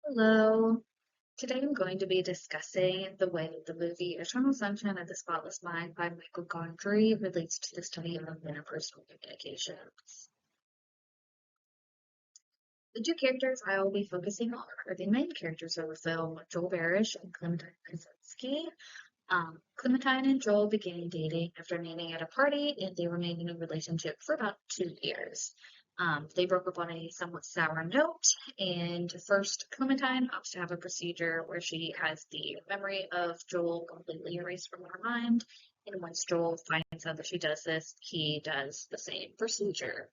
Hello. Today I'm going to be discussing the way the movie Eternal Sunshine of the Spotless Mind by Michael Gondry relates to the study of interpersonal communications. The two characters I will be focusing on are the main characters of the film, Joel Barish and Clementine Krasinski. Clementine and Joel began dating after meeting at a party, and they remained in a relationship for about 2 years. They broke up on a somewhat sour note, and first, Clementine opts to have a procedure where she has the memory of Joel completely erased from her mind, and once Joel finds out that she does this, he does the same procedure.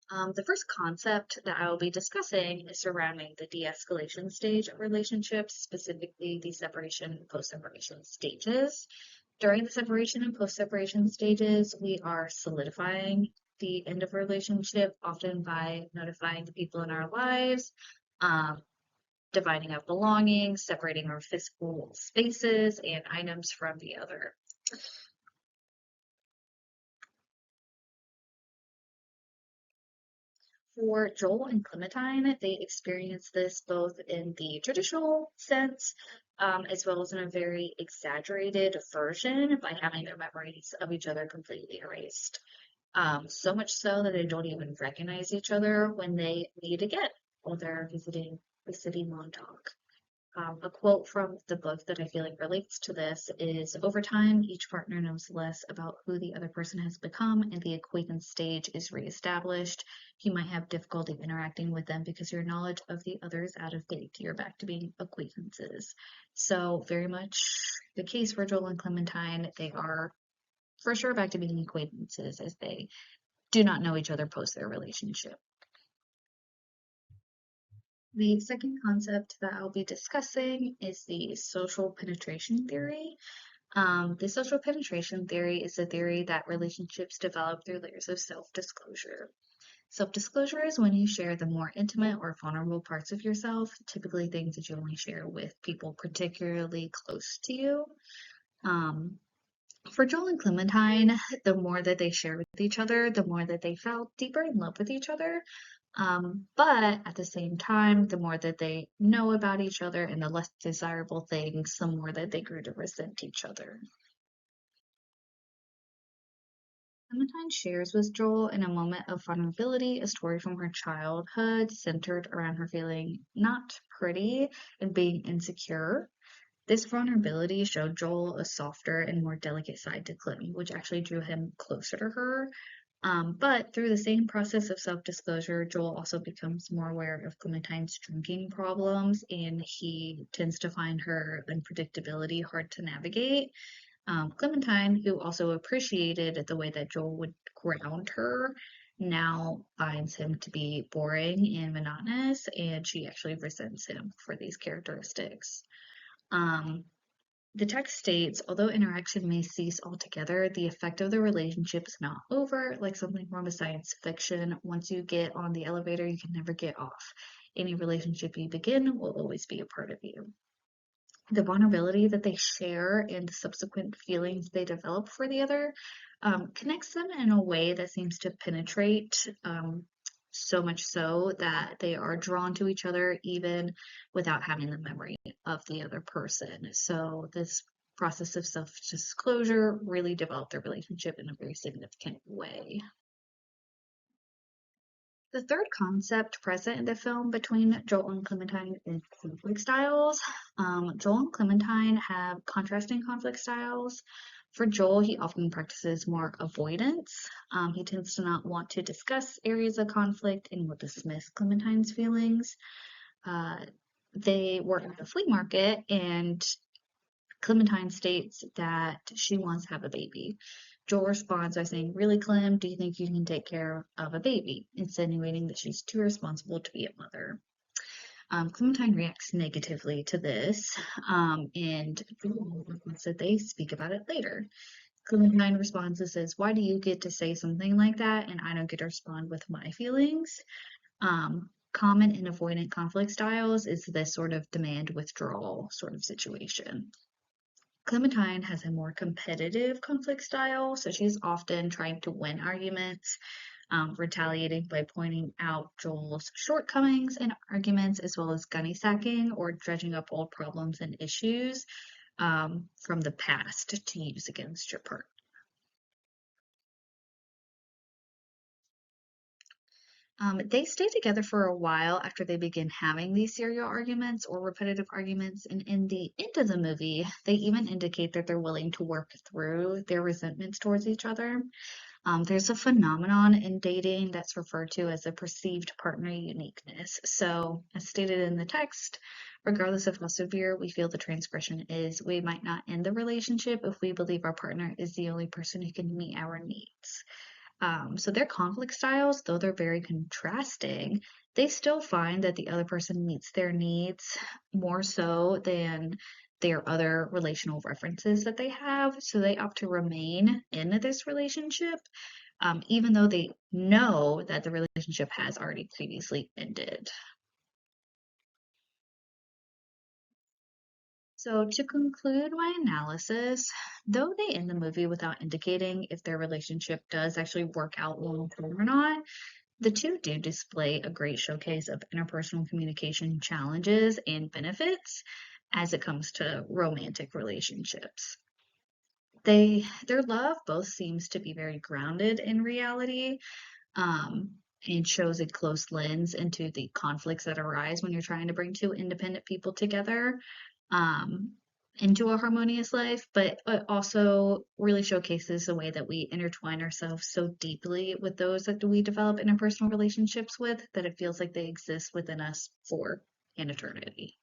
The first concept that I will be discussing is surrounding the de-escalation stage of relationships, specifically the separation and post-separation stages. During the separation and post-separation stages, we are solidifying the end of a relationship, often by notifying the people in our lives, um, dividing up belongings, separating our physical spaces and items from the other. For Joel and Clementine, they experience this both in the traditional sense, as well as in a very exaggerated version by having their memories of each other completely erased. So much so that they don't even recognize each other when they meet again while they're visiting the city Montauk. A quote from the book that I feel like relates to this is over time, each partner knows less about who the other person has become, and the acquaintance stage is reestablished. You might have difficulty interacting with them because your knowledge of the other is out of date. You're back to being acquaintances. So, very much the case for Joel and Clementine. They are for sure back to being acquaintances as they do not know each other post their relationship. The second concept that I'll be discussing is the social penetration theory. The social penetration theory is a theory that relationships develop through layers of self-disclosure. Self-disclosure is when you share the more intimate or vulnerable parts of yourself, typically things that you only share with people particularly close to you. Um, for Joel and Clementine, the more that they share with each other, the more that they fell deeper in love with each other. But at the same time, the more that they know about each other and the less desirable things, the more that they grew to resent each other. Clementine shares with Joel in a moment of vulnerability a story from her childhood centered around her feeling not pretty and being insecure. This vulnerability showed Joel a softer and more delicate side to Clem, which actually drew him closer to her. But through the same process of self-disclosure, Joel also becomes more aware of Clementine's drinking problems, and he tends to find her unpredictability hard to navigate. Clementine, who also appreciated the way that Joel would ground her, now finds him to be boring and monotonous, and she actually resents him for these characteristics. Um, the text states, although interaction may cease altogether, the effect of the relationship is not over, like something from a science fiction. Once you get on the elevator, you can never get off. Any relationship you begin will always be a part of you. The vulnerability that they share and the subsequent feelings they develop for the other connects them in a way that seems to penetrate, so much so that they are drawn to each other even without having the memory of the other person. So this process of self-disclosure really developed their relationship in a very significant way. The third concept present in the film between Joel and Clementine is conflict styles. Joel and Clementine have contrasting conflict styles. For Joel, he often practices more avoidance. He tends to not want to discuss areas of conflict and will dismiss Clementine's feelings. Uh, they were at the flea market, and Clementine states that she wants to have a baby. Joel responds by saying, really, Clem, do you think you can take care of a baby? Insinuating that she's too responsible to be a mother. Clementine reacts negatively to this, and Joel wants that they speak about it later. Clementine responds and says, why do you get to say something like that and I don't get to respond with my feelings? Common in avoidant conflict styles is this sort of demand withdrawal sort of situation. Clementine has a more competitive conflict style, so she's often trying to win arguments. retaliating by pointing out Joel's shortcomings in arguments, as well as gunny sacking or dredging up old problems and issues from the past to use against your partner. They stay together for a while after they begin having these serial arguments or repetitive arguments, and in the end of the movie, they even indicate that they're willing to work through their resentments towards each other. There's a phenomenon in dating that's referred to as a perceived partner uniqueness. So, as stated in the text, regardless of how severe we feel the transgression is, we might not end the relationship if we believe our partner is the only person who can meet our needs. So their conflict styles, though they're very contrasting, they still find that the other person meets their needs more so than their other relational references that they have. So they opt to remain in this relationship, even though they know that the relationship has already previously ended. So, to conclude my analysis, though they end the movie without indicating if their relationship does actually work out long term or not, the two do display a great showcase of interpersonal communication challenges and benefits as it comes to romantic relationships. Their love both seems to be very grounded in reality, um, and shows a close lens into the conflicts that arise when you're trying to bring two independent people together um, into a harmonious life, but it also really showcases the way that we intertwine ourselves so deeply with those that we develop interpersonal relationships with that it feels like they exist within us for an eternity.